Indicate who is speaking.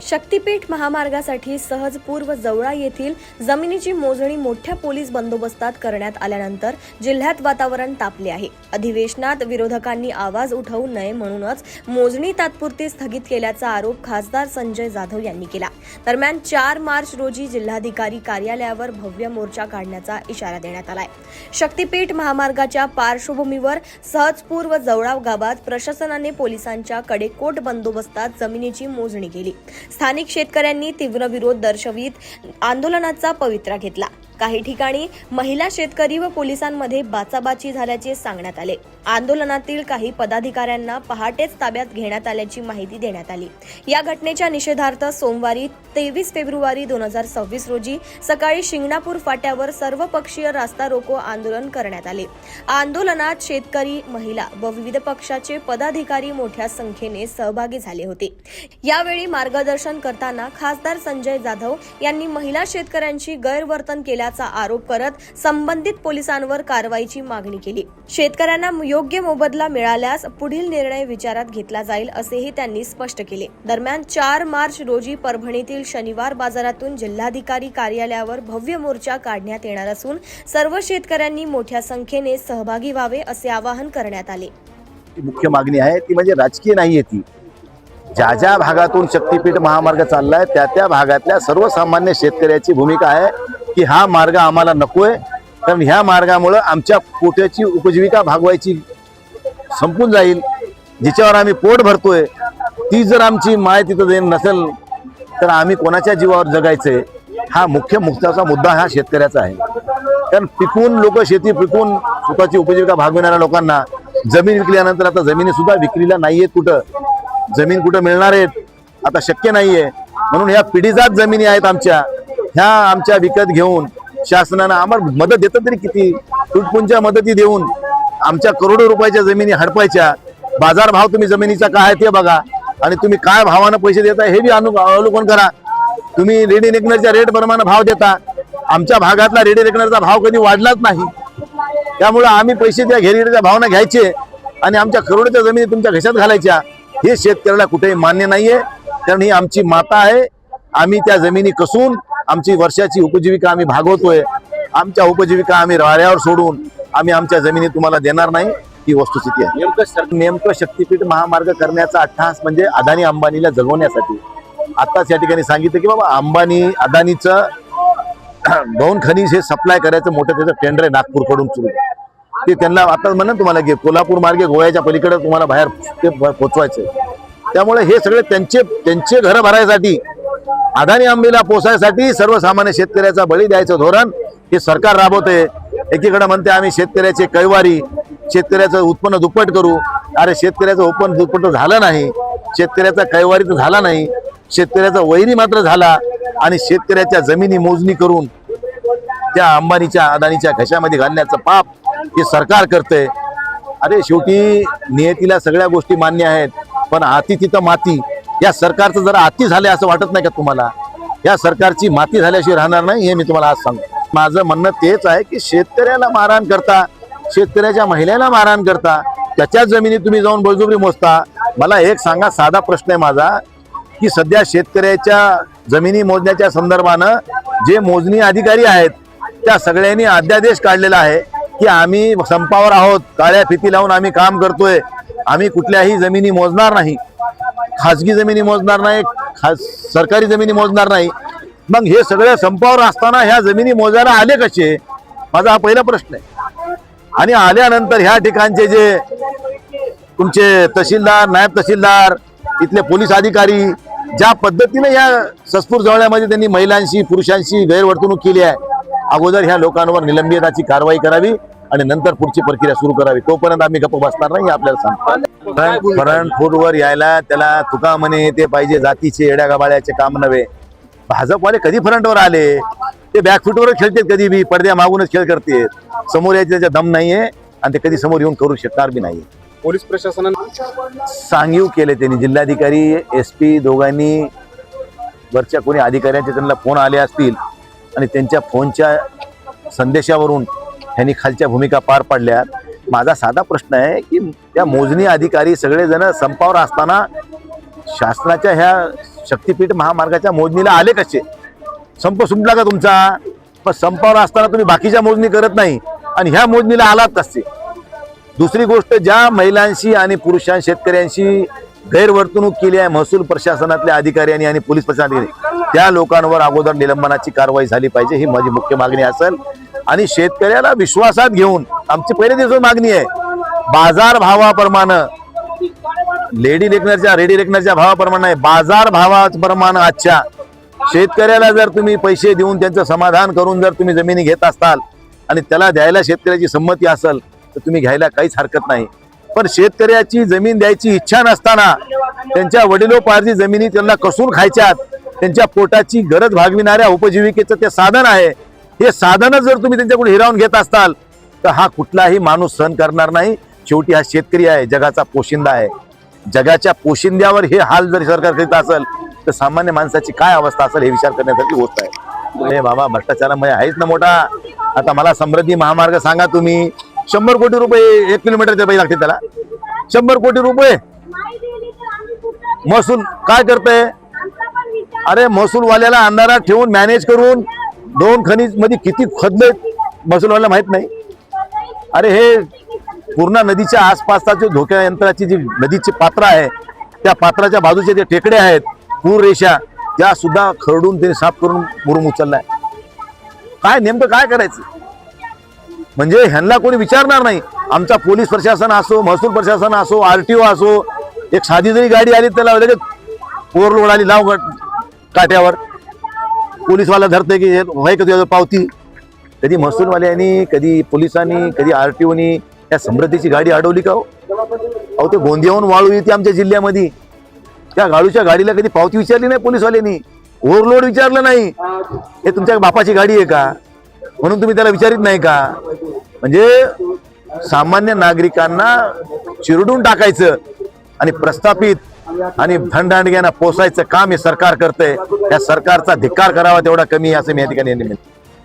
Speaker 1: शक्तीपीठ महामार्गासाठी सहज पूर्व जवळा येथील जमिनीची मोजणी मोठ्या पोलीस बंदोबस्तात करण्यात आल्यानंतर जिल्ह्यात वातावरण तापले आहे। अधिवेशनात विरोधकांनी आवाज उठवू नये म्हणूनच मोजणी तात्पुरती स्थगित केल्याचा आरोप खासदार संजय जाधव यांनी केला। दरम्यान 4 मार्च रोजी जिल्हाधिकारी कार्यालयावर भव्य मोर्चा काढण्याचा इशारा देण्यात आलाय। शक्तीपीठ महामार्गाच्या पार्श्वभूमीवर सहज पूर्व जवळा गावात प्रशासनाने पोलिसांच्या कडेकोट बंदोबस्तात जमिनीची मोजणी केली। स्थानिक शेतकऱ्यांनी तीव्र विरोध दर्शवित आंदोलनाचा पवित्रा घेतला। काही ठिकाणी महिला शेतकरी व पोलिसांमध्ये बाचाबाची झाल्याचे सांगण्यात आले। आंदोलनातील काही पदाधिकाऱ्यांना पहाटेच ताब्यात घेण्यात आल्याची माहिती देण्यात आली। या घटनेच्या निषेधार्थ सोमवारी 23 फेब्रुवारी 2026 रोजी सकाळी शिंगणापूर फाट्यावर सर्वपक्षीय रास्ता रोको आंदोलन करण्यात आले। आंदोलनात शेतकरी, महिला व विविध पक्षाचे पदाधिकारी मोठ्या संख्येने सहभागी झाले होते। यावेळी मार्गदर्शन करताना खासदार संजय जाधव यांनी महिला शेतकऱ्यांची गैरवर्तन केल्याचा आरोप करत संबंधित पोलिसांवर कारवाईची मागणी केली। शेतकऱ्यांना योग्य मोबदला मिळाल्यास पुढील निर्णय विचारात घेतला जाईल असेही त्यांनी स्पष्ट केले। दरम्यान 4 मार्च रोजी परभणीतील शनिवार बाजारातून जिल्हाधिकारी कार्यालयावर भव्य मोर्चा काढण्यात येणार असून सर्व शेतकऱ्यांनी मोठ्या संख्येने सहभागी व्हावे असे आवाहन करण्यात आले।
Speaker 2: मुख्य मागणी आहे ती म्हणजे राजकीय नाहीये, ती ज्या ज्या भागातून शक्तीपीठ महामार्ग चाललाय त्या भागातल्या सर्वसामान्य शेतकऱ्याची भूमिका आहे की हा मार्ग आम्हाला नकोय, कारण ह्या मार्गामुळे आमच्या पोटाची उपजीविका भागवायची संपून जाईल। जिच्यावर आम्ही पोट भरतोय ती जर आमची माय तिथं देण नसेल तर आम्ही कोणाच्या जीवावर जगायचंय, हा मुख्याचा मुद्दा हा शेतकऱ्याचा आहे। कारण पिकून लोक शेती पिकून स्वतःची उपजीविका भागविणाऱ्या लोकांना जमीन विकल्यानंतर आता जमिनी सुद्धा विक्रीला नाहीयेत, कुठं जमीन कुठं मिळणार आहेत आता शक्य नाहीये। म्हणून ह्या पिढीजात जमिनी आहेत ह्या आमच्या विकत घेऊन शासनानं आम्हाला मदत देतं तरी किती, तुटपुंच्या मदती देऊन आमच्या करोडो रुपयाच्या जमिनी हडपायच्या। बाजारभाव तुम्ही जमिनीचा काय आहे ते बघा आणि तुम्ही काय भावानं पैसे देताय हे बी अवलोकन करा। तुम्ही रेडी रेकनरच्या रेट प्रमाणे भाव देता, आमच्या भागातला रेडी रेकनरचा भाव कधी वाढलाच नाही। त्यामुळे आम्ही पैसे त्या घेरीच्या भावानं घ्यायचे आणि आमच्या करोडोच्या जमिनी तुमच्या घशात घालायच्या, हे शेतकऱ्याला कुठेही मान्य नाहीये। कारण ही आमची माता आहे, आम्ही त्या जमिनी कसून आमची वर्षाची उपजीविका आम्ही भागवतोय। आमच्या उपजीविका आम्ही राळ्यावर सोडून आम्ही आमच्या जमिनी तुम्हाला देणार नाही, ही वस्तुस्थिती आहे। नेमकं शक्तीपीठ महामार्ग करण्याचा अट्टहास म्हणजे अदानी अंबानीला जगवण्यासाठी। आताच या ठिकाणी सांगितलं की बाबा अंबानी अदानीचं गौण खनिज हे सप्लाय करायचं मोठं त्याचं टेंडर आहे नागपूरकडून सुरू, ते त्यांना आता म्हणा तुम्हाला की कोल्हापूर मार्गे गोव्याच्या पलीकडे तुम्हाला बाहेर ते पोचवायचं। त्यामुळे हे सगळे त्यांचे घर भरायसाठी अदानी अंबानीला पोसायसाठी सर्वसामान्य शेतकऱ्याचा बळी द्यायचं धोरण हे सरकार राबवते। एकीकडे म्हणते आम्ही शेतकऱ्याचे कैवारी, शेतकऱ्याचं उत्पन्न दुप्पट करू। अरे शेतकऱ्याचं उत्पन्न दुप्पट झालं नाही, शेतकऱ्याचा कैवारी तर झाला नाही, शेतकऱ्याचा वैरी मात्र झाला आणि शेतकऱ्याच्या जमिनी मोजणी करून त्या अंबानीच्या अदानीच्या घशामध्ये घालण्याचं पाप हे सरकार करते। अरे शेवटी नियतीला सगळ्या गोष्टी मान्य आहेत, पण हाती तिथं माती। या सरकारचं जरा अति झालंय असं वाटत नाही का तुम्हाला? या सरकारची माती झाल्याशिवाय राहणार नाही, हे मी तुम्हाला आज सांगतो। माझं म्हणणं तेच आहे की शेतकऱ्याला मारहाण करता, शेतकऱ्याच्या महिलेला मारहाण करता, त्याच्याच जमिनी तुम्ही जाऊन बळजुबरी मोजता। मला एक सांगा, साधा प्रश्न आहे माझा की सध्या शेतकऱ्याच्या जमिनी मोजण्याच्या संदर्भानं जे मोजणी अधिकारी आहेत त्या सगळ्यांनी अध्यादेश काढलेला आहे की आम्ही संपावर आहोत, काळ्या फिती लावून आम्ही काम करतोय, आम्ही कुठल्याही जमिनी मोजणार नाही, खासगी जमिनी मोजणार नाही, सरकारी जमिनी मोजणार नाही। मग हे सगळे संपावर असताना ह्या जमिनी मोजायला आले कसे, माझा हा पहिला प्रश्न आहे। आणि आल्यानंतर ह्या ठिकाणचे जे तुमचे तहसीलदार, नायब तहसीलदार, इथले पोलीस अधिकारी ज्या पद्धतीने या सस्पूर जवळ्यामध्ये त्यांनी महिलांशी पुरुषांशी गैरवर्तणूक केली आहे, अगोदर ह्या लोकांवर निलंबनाची कारवाई करावी आणि नंतर पुढची प्रक्रिया सुरू करावी। तोपर्यंत आम्ही गप्प बसणार नाही, आपल्याला सांगतो। फ्रंट फूटवर यायला त्याला तुका म्हणे ते पाहिजे जातीचे येड्या गाबाळ्याचे काम नव्हे। भाजपवाले कधी फ्रंटवर आले? ते बॅकफूटवर खेळतात, कधी बी पडद्या मागूनच खेळ करतात। समोर यायचे त्याचा दम नाहीये आणि ते कधी समोर येऊन करू शकणार बी नाही।
Speaker 3: पोलीस प्रशासनाने
Speaker 2: सांगीव केले, त्यांनी जिल्हाधिकारी SP दोघांनी वरच्या कोणी अधिकाऱ्यांचे त्यांना फोन आले असतील आणि त्यांच्या फोनच्या संदेशावरून त्यांनी खालच्या भूमिका पार पाडल्या। माझा साधा प्रश्न आहे की त्या मोजणी अधिकारी सगळेजण संपावर असताना शासनाच्या ह्या शक्तीपीठ महामार्गाच्या मोजणीला आले कसे? संप सुटला का तुमचा? पण संपावर असताना तुम्ही बाकीच्या मोजणी करत नाही आणि ह्या मोजणीला आलात कसे? दुसरी गोष्ट, ज्या महिलांशी आणि पुरुषांशी शेतकऱ्यांशी गैरवर्तणूक केली आहे महसूल प्रशासनातल्या अधिकाऱ्यांनी आणि पोलीस प्रशासनाने, त्या लोकांवर अगोदर निलंबनाची कारवाई झाली पाहिजे, ही माझी मुख्य मागणी असेल. आणि शेतकऱ्याला विश्वासात घेऊन आमची पहिल्या दिवस मागणी आहे, बाजार भावाप्रमाणे रेडी रेकनरच्या भावाप्रमाणे बाजार भावाप्रमाणे आजच्या शेतकऱ्याला जर तुम्ही पैसे देऊन त्यांचं समाधान करून जर तुम्ही जमिनी घेत असताल आणि त्याला द्यायला शेतकऱ्याची संमती असेल तर तुम्ही घ्यायला काहीच हरकत नाही. पण शेतकऱ्याची जमीन द्यायची इच्छा नसताना त्यांच्या वडिलोपार्जित जमिनी त्यांना कसून खायच्यात, त्यांच्या पोटाची गरज भागविणाऱ्या उपजीविकेचं ते साधन आहे, हे साधन जर तुम्ही त्यांच्याकडून हिरावून घेत असताल तर हा कुठलाही माणूस सहन करणार नाही. शेवटी हा शेतकरी आहे, जगाचा पोशिंदा आहे. जगाच्या पोशिंद्यावर हे हाल जर सरकार करीत असेल तर सामान्य माणसाची काय अवस्था असेल हे विचार करण्यासारखी गोष्ट आहे. अरे बाबा, भ्रष्टाचारामध्ये आहेच ना मोठा. आता मला समृद्धी महामार्ग सांगा तुम्ही, 100 कोटी रुपये 1 किलोमीटरचे पैसे लागतील त्याला, 100 कोटी रुपये महसूल काय करतंय? अरे महसूलवाल्याला अंधारात ठेवून मॅनेज करून 2 खनिज मध्ये किती खदले महसूलवाल्याला माहित नाही. अरे हे पूर्ण नदीच्या आसपासचा जो धोक्या यंत्राची जी नदीची पात्र आहे, त्या पात्राच्या बाजूचे जे टेकडे आहेत, पूर रेषा, त्या सुद्धा खरडून ते साफ करून मुरुम उचललाय. काय नेमकं काय करायचं? म्हणजे ह्यांना कोणी विचारणार नाही. आमचा पोलीस प्रशासन असो, महसूल प्रशासन असो, RTO असो, एक साधी जरी गाडी आली त्याला लगेच ओव्हरलोड आली लाव काट्यावर, पोलीसवाला धरते की व्हाय का तुझ्या पावती. कधी महसूलवाल्यांनी, कधी पोलिसांनी, कधी RTOनी त्या समृद्धीची गाडी अडवली का हो? अहो, ते गोंदियाहून वाळू येते आमच्या जिल्ह्यामध्ये, त्या गाडूच्या गाडीला कधी पावती विचारली नाही पोलीसवाल्यांनी, ओव्हरलोड विचारलं नाही. हे तुमच्या बापाची गाडी आहे का म्हणून तुम्ही त्याला विचारित नाही का? म्हणजे सामान्य नागरिकांना चिरडून टाकायचं आणि प्रस्थापित आणि धनदांडग्यांना पोसायचं काम हे सरकार करतंय. या सरकारचा धिक्कार करावा तेवढा कमी असं मी या ठिकाणी